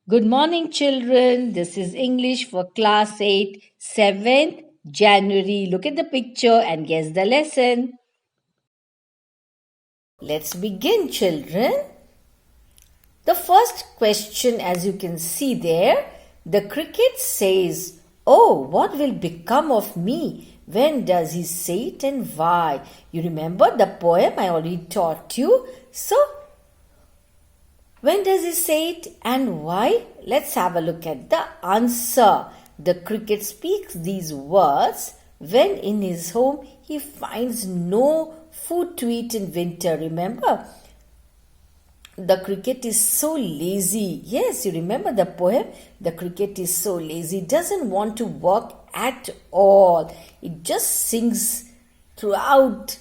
Good morning, children. This is English for class 8, 7th January. Look at the picture and guess the lesson. Let's begin, children. The first question, as you can see there, the cricket says, "Oh, what will become of me? When does he say it and why?" You remember the poem I already taught you? So, when does he say it and why? Let's have a look at the answer. The cricket speaks these words when in his home he finds no food to eat in winter. Remember? The cricket is so lazy. Yes, you remember the poem? The cricket is so lazy. It doesn't want to work at all. It just sings throughout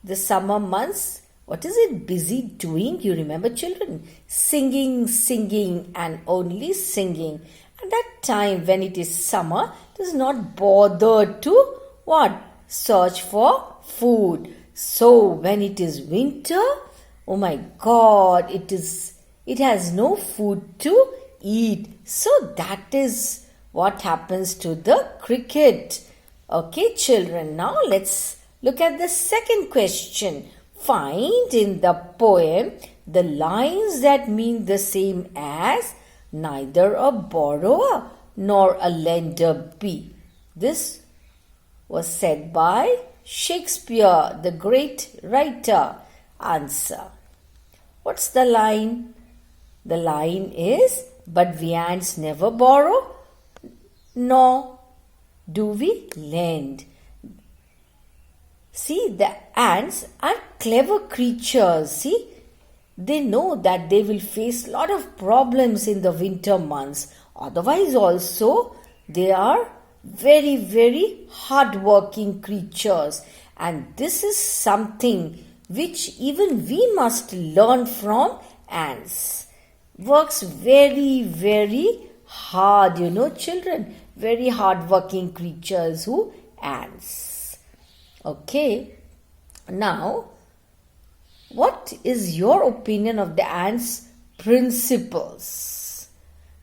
the summer months. What is it busy doing? You remember, children? Singing, singing, and only singing. At that time when it is summer, it is not bothered to what? Search for food. So when it is winter, oh my God, it has no food to eat. So that is what happens to the cricket. Okay, children, now let's look at the second question. Find in the poem the lines that mean the same as neither a borrower nor a lender be. This was said by Shakespeare, the great writer. Answer. What's the line? The line is, but we ants never borrow, nor do we lend. See, the ants are clever creatures. See, they know that they will face a lot of problems in the winter months. Otherwise, also, they are very, very hard-working creatures. And this is something which even we must learn from ants. Works very, very hard, children. Very hard-working creatures who ants. Okay. Now, what is your opinion of the ants' principles?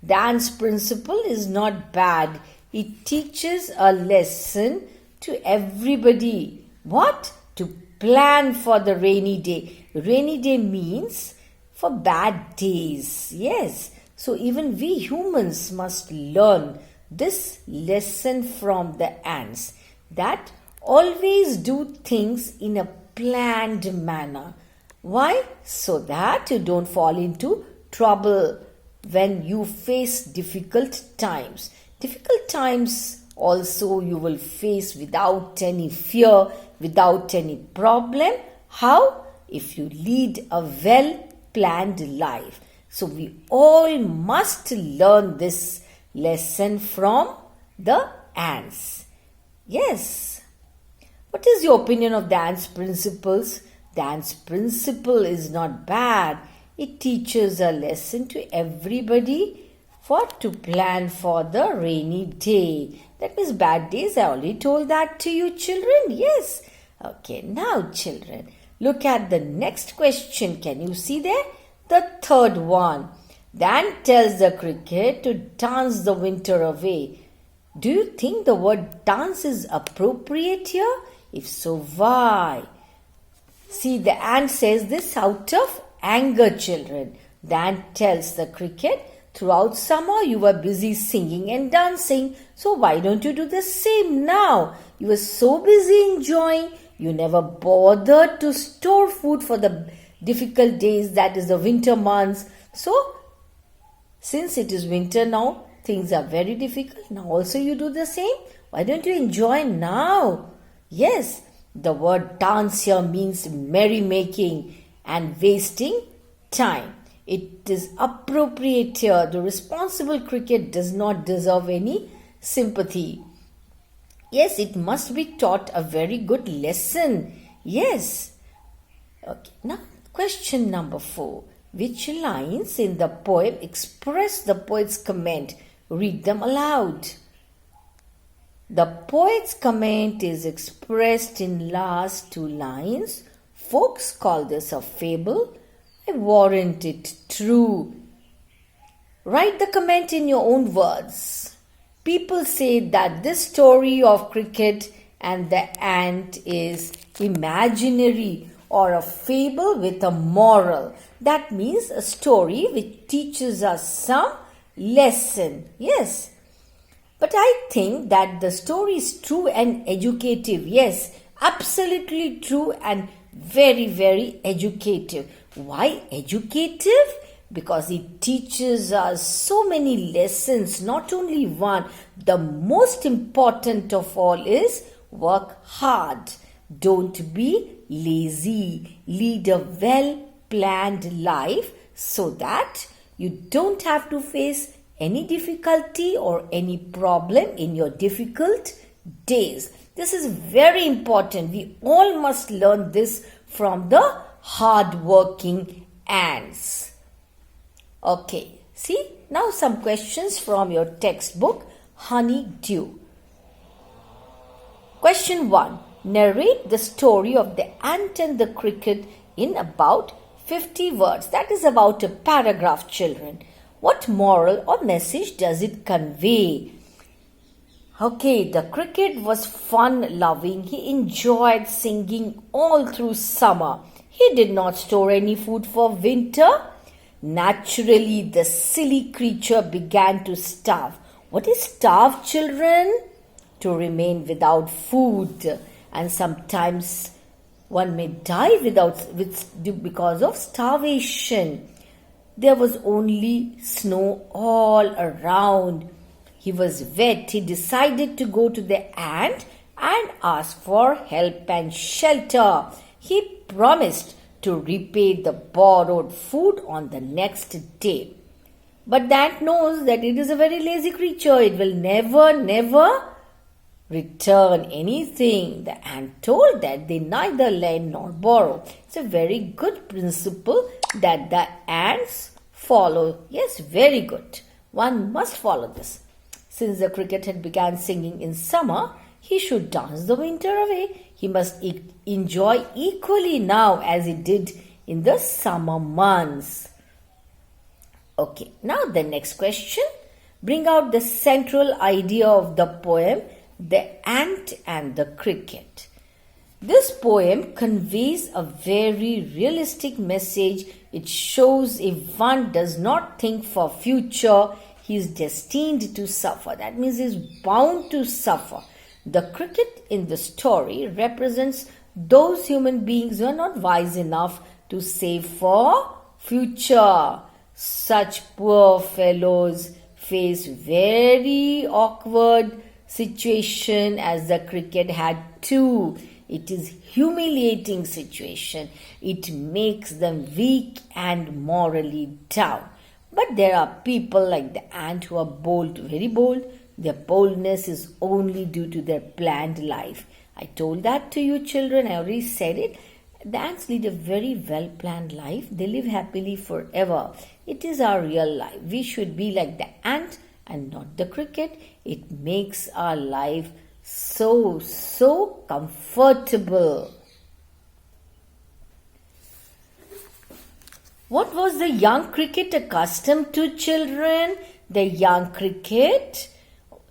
The ants' principle is not bad. It teaches a lesson to everybody. What? To plan for the rainy day. Rainy day means for bad days. Yes. So even we humans must learn this lesson from the ants, that always do things in a planned manner. Why? So that you don't fall into trouble when you face difficult times. Difficult times also you will face without any fear, without any problem. How? If you lead a well-planned life. So we all must learn this lesson from the ants. Yes. What is your opinion of the ants' principles? The ants' principle is not bad. It teaches a lesson to everybody for to plan for the rainy day. That means bad days. I already told that to you, children. Yes. Okay, now, children, look at the next question. Can you see there? The third one. The ant tells the cricket to dance the winter away. Do you think the word dance is appropriate here? If so, why? See, the ant says this out of anger, children. The ant tells the cricket, throughout summer you were busy singing and dancing. So why don't you do the same now? You were so busy enjoying. You never bothered to store food for the difficult days, that is the winter months. So, since it is winter now, things are very difficult. Now also you do the same. Why don't you enjoy now? Yes, the word dance here means merrymaking and wasting time. It is appropriate here. The responsible cricket does not deserve any sympathy. Yes, it must be taught a very good lesson. Yes. Okay. Now, question number 4. Which lines in the poem express the poet's comment? Read them aloud. The poet's comment is expressed in last 2 lines. Folks call this a fable. I warrant it true. Write the comment in your own words. People say that this story of cricket and the ant is imaginary or a fable with a moral. That means a story which teaches us some lesson. Yes. But I think that the story is true and educative. Yes, absolutely true and very, very educative. Why educative? Because it teaches us so many lessons, not only one. The most important of all is work hard. Don't be lazy. Lead a well planned life so that you don't have to face any difficulty or any problem in your difficult days. This is very important. We all must learn this from the hard-working ants. Okay, see, now some questions from your textbook, Honey Dew. Question 1. Narrate the story of the ant and the cricket in about 50 words. That is about a paragraph, children. What moral or message does it convey? Okay, the cricket was fun-loving. He enjoyed singing all through summer. He did not store any food for winter. Naturally, the silly creature began to starve. What is starve, children? To remain without food. And sometimes one may die because of starvation. There was only snow all around. He was wet. He decided to go to the ant and ask for help and shelter. He promised to repay the borrowed food on the next day. But the ant knows that it is a very lazy creature. It will never return anything. The ant told that they neither lend nor borrow. It's a very good principle that the ants follow. Yes, very good. One must follow this. Since the cricket had begun singing in summer, he should dance the winter away. He must enjoy equally now as he did in the summer months. Okay, now the next question. Bring out the central idea of the poem, The Ant and the Cricket. This poem conveys a very realistic message. It shows if one does not think for future, he is destined to suffer. That means he is bound to suffer. The cricket in the story represents those human beings who are not wise enough to save for future. Such poor fellows face very awkward situation as the cricket had too. It is humiliating situation. It makes them weak and morally down. But there are people like the ant who are bold, very bold. Their boldness is only due to their planned life. I told that to you, children. I already said it. The ants lead a very well-planned life. They live happily forever. It is our real life. We should be like the ant and not the cricket. It makes our life so comfortable. What was the young cricket accustomed to, children? The young cricket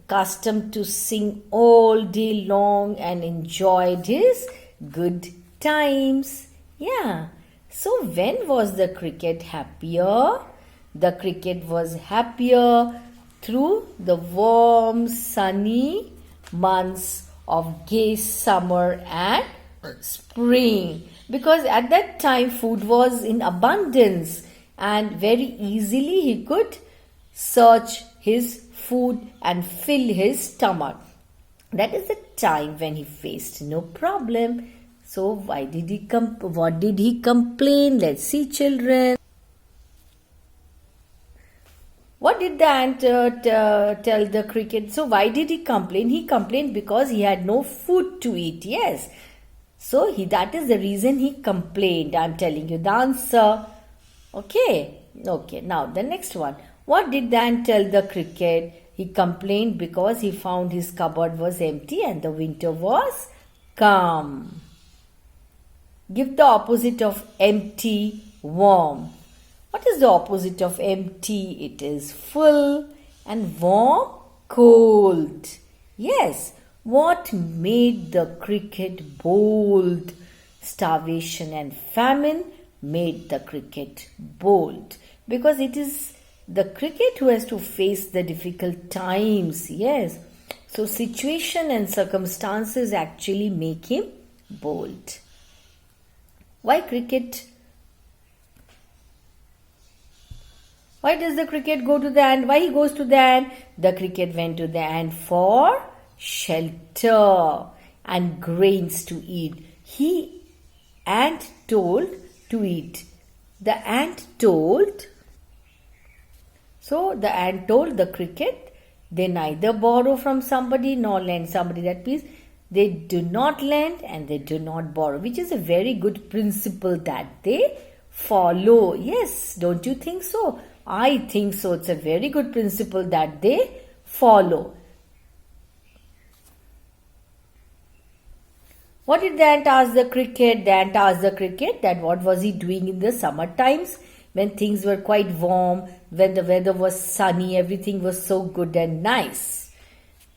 accustomed to sing all day long and enjoyed his good times. Yeah. So when was the cricket happier? The cricket was happier through the warm, sunny months of gay summer and spring. Because at that time food was in abundance and very easily he could search his food and fill his stomach. That is the time when he faced no problem. So what did he complain? Let's see, children. What did the ant tell the cricket? So why did he complain? He complained because he had no food to eat. Yes. So that is the reason he complained. I am telling you the answer. Okay. Now the next one. What did the ant tell the cricket? He complained because he found his cupboard was empty and the winter was calm. Give the opposite of empty, warm. What is the opposite of empty? It is full. And warm, cold. Yes, what made the cricket bold? Starvation and famine made the cricket bold. Because it is the cricket who has to face the difficult times. Yes. So situation and circumstances actually make him bold. Why cricket? Why does the cricket go to the ant? Why he goes to the ant? The cricket went to the ant for shelter and grains to eat. Ant told to eat. The ant told. So the ant told the cricket, they neither borrow from somebody nor lend somebody. That means they do not lend and they do not borrow, which is a very good principle that they follow. Yes, don't you think so? I think so. It's a very good principle that they follow. What did the ant ask the cricket? The ant asked the cricket that what was he doing in the summer times when things were quite warm, when the weather was sunny, everything was so good and nice.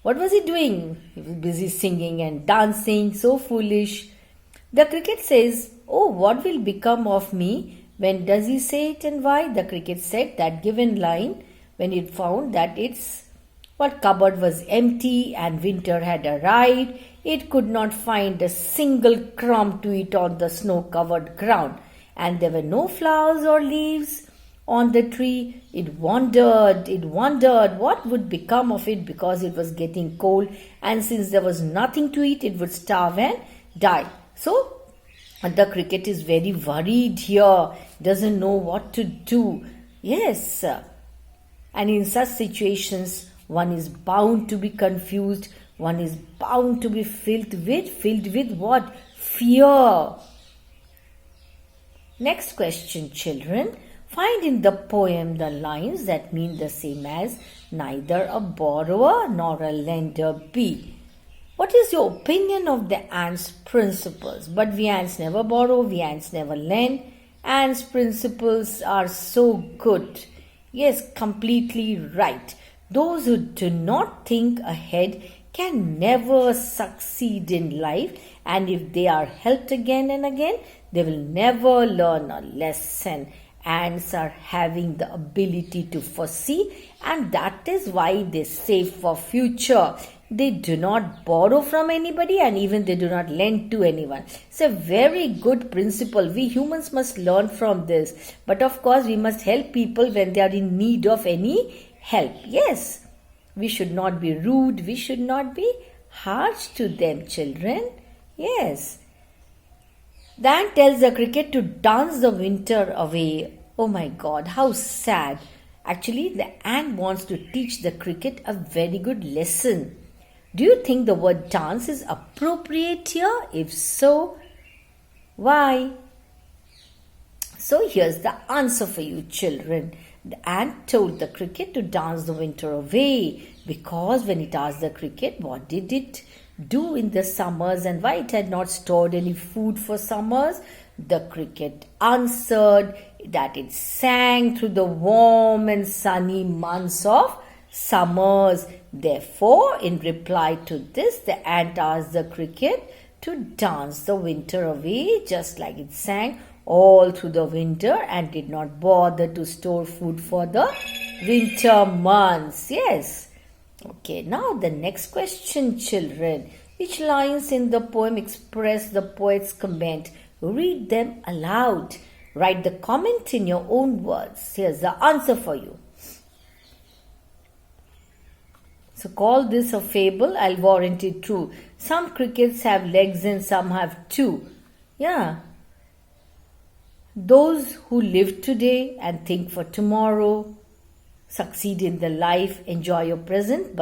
What was he doing? He was busy singing and dancing, so foolish. The cricket says, "Oh, what will become of me?" When does he say it and why? The cricket said that given line when it found that its cupboard was empty and winter had arrived. It could not find a single crumb to eat on the snow-covered ground, and there were no flowers or leaves on the tree. It wondered what would become of it because it was getting cold, and since there was nothing to eat, it would starve and die. So the cricket is very worried here, doesn't know what to do. Yes, and in such situations, one is bound to be confused. One is bound to be filled with what? Fear. Next question, children. Find in the poem the lines that mean the same as neither a borrower nor a lender be. What is your opinion of the ants' principles? But we ants never borrow, we ants never lend. Ants' principles are so good. Yes, completely right. Those who do not think ahead can never succeed in life, and if they are helped again and again, they will never learn a lesson. Ants are having the ability to foresee, and that is why they save for future. They do not borrow from anybody, and even they do not lend to anyone. It's a very good principle. We humans must learn from this. But of course, we must help people when they are in need of any help. Yes, we should not be rude. We should not be harsh to them, children. Yes. The ant tells the cricket to dance the winter away. Oh my God, how sad. Actually, the ant wants to teach the cricket a very good lesson. Do you think the word dance is appropriate here? If so, why? So here's the answer for you, children. The ant told the cricket to dance the winter away because when it asked the cricket what did it do in the summers and why it had not stored any food for summers, the cricket answered that it sang through the warm and sunny months of summers. Therefore, in reply to this, the ant asked the cricket to dance the winter away just like it sang all through the winter and did not bother to store food for the winter months. Yes. Okay, now the next question, children. Which lines in the poem express the poet's comment? Read them aloud. Write the comment in your own words. Here's the answer for you. So call this a fable. I'll warrant it true. Some crickets have legs and some have two. Yeah. Those who live today and think for tomorrow succeed in the life, enjoy your present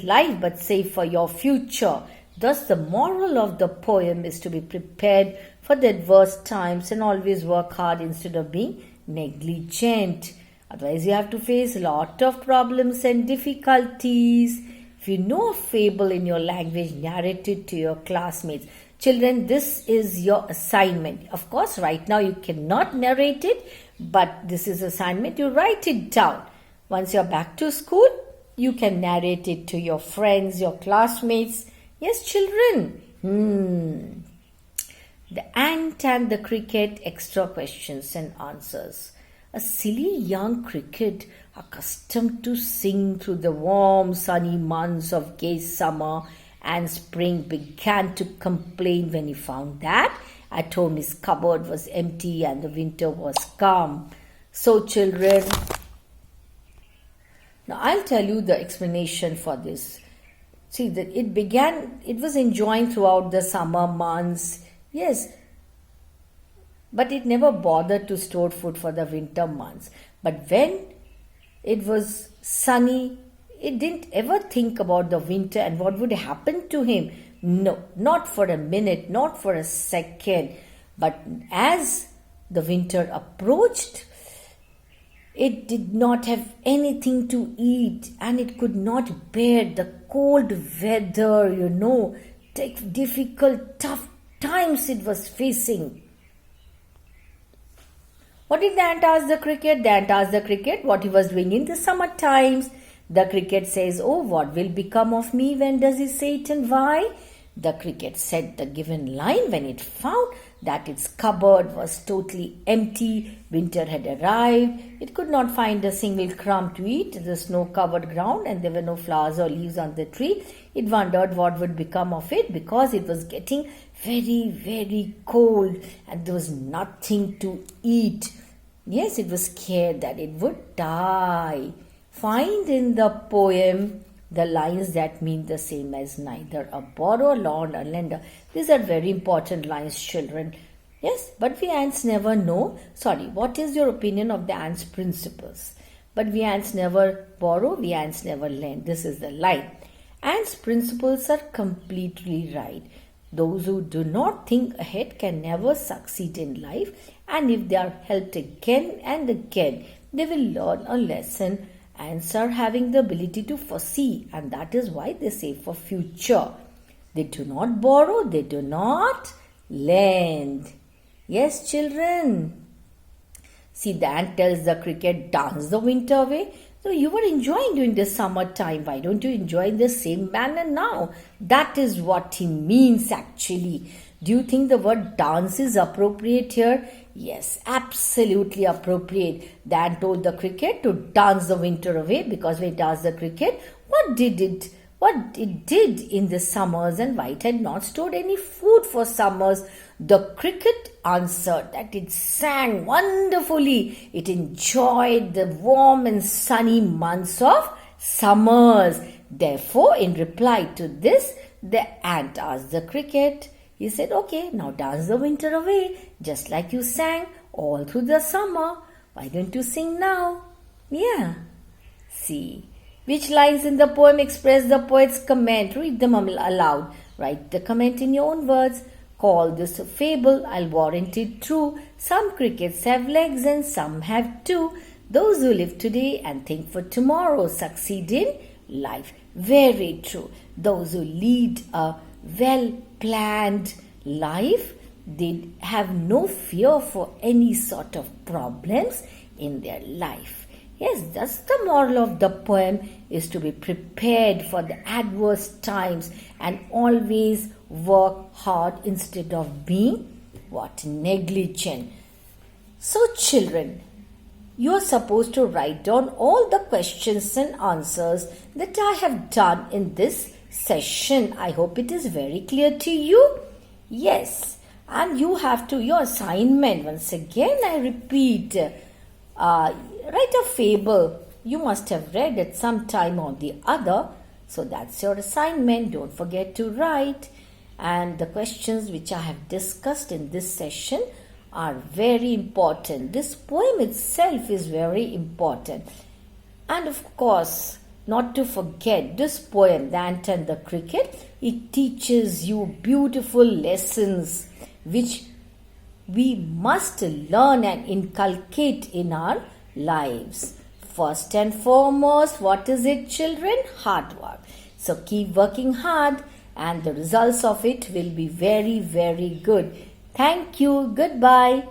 life, but save for your future. Thus, the moral of the poem is to be prepared for the adverse times and always work hard instead of being negligent. Otherwise, you have to face a lot of problems and difficulties. If you know a fable in your language, narrate it to your classmates. Children, this is your assignment. Of course, right now you cannot narrate it, But this is assignment, you write it down. Once you're back to school, you can narrate it to your friends, your classmates. Yes, children. The ant and the cricket, extra questions and answers. A silly young cricket, accustomed to sing through the warm sunny months of gay summer and spring, began to complain when he found that at home his cupboard was empty and the winter was calm. So children, now I'll tell you the explanation for this. See, that it was enjoying throughout the summer months. Yes, but it never bothered to store food for the winter months. But when it was sunny, it didn't ever think about the winter and what would happen to him. No, not for a minute, not for a second. But as the winter approached, it did not have anything to eat and it could not bear the cold weather, difficult, tough times it was facing. What did the ant ask the cricket? The ant asked the cricket what he was doing in the summer times. The cricket says, "Oh, what will become of me? When does he say it and why?" The cricket said the given line when it found that its cupboard was totally empty. Winter had arrived. It could not find a single crumb to eat. The snow-covered ground and there were no flowers or leaves on the tree. It wondered what would become of it because it was getting very, very cold and there was nothing to eat. Yes, it was scared that it would die. Find in the poem the lines that mean the same as neither a borrower nor a lender. These are very important lines, children. Yes, but we ants never know. What is your opinion of the ants' principles? But we ants never borrow, we ants never lend. This is the line. Ants' principles are completely right. Those who do not think ahead can never succeed in life, and if they are helped again and again, they will learn a lesson. Ants are having the ability to foresee, and that is why they save for future. They do not borrow, they do not lend. Yes, children. See, the ant tells the cricket, dance the winter away. So you were enjoying during the summertime. Why don't you enjoy in the same manner now? That is what he means actually. Do you think the word dance is appropriate here? Yes, absolutely appropriate. The ant told the cricket to dance the winter away because when it asked the cricket, what it did in the summers and why it had not stored any food for summers, the cricket answered that it sang wonderfully. It enjoyed the warm and sunny months of summers. Therefore, in reply to this, the ant asked the cricket, he said, "Okay, now dance the winter away, just like you sang all through the summer. Why don't you sing now?" Yeah. See, which lines in the poem express the poet's comment? Read them aloud. Write the comment in your own words. Call this a fable. I'll warrant it true. Some crickets have legs and some have two. Those who live today and think for tomorrow succeed in life. Very true. Those who lead a well-planned life, they have no fear for any sort of problems in their life. Yes, that's the moral of the poem, is to be prepared for the adverse times and always work hard instead of being negligent. So children, you are supposed to write down all the questions and answers that I have done in this session. I hope it is very clear to you. Yes, and you have to, your assignment, once again I repeat, write a fable you must have read at some time or the other. So that's your assignment. Don't forget to write. And the questions which I have discussed in this session are very important. This poem itself is very important. And of course, not to forget, this poem, The Ant and the Cricket, it teaches you beautiful lessons which we must learn and inculcate in our lives. First and foremost, what is it, children? Hard work. So keep working hard and the results of it will be very, very good. Thank you. Goodbye.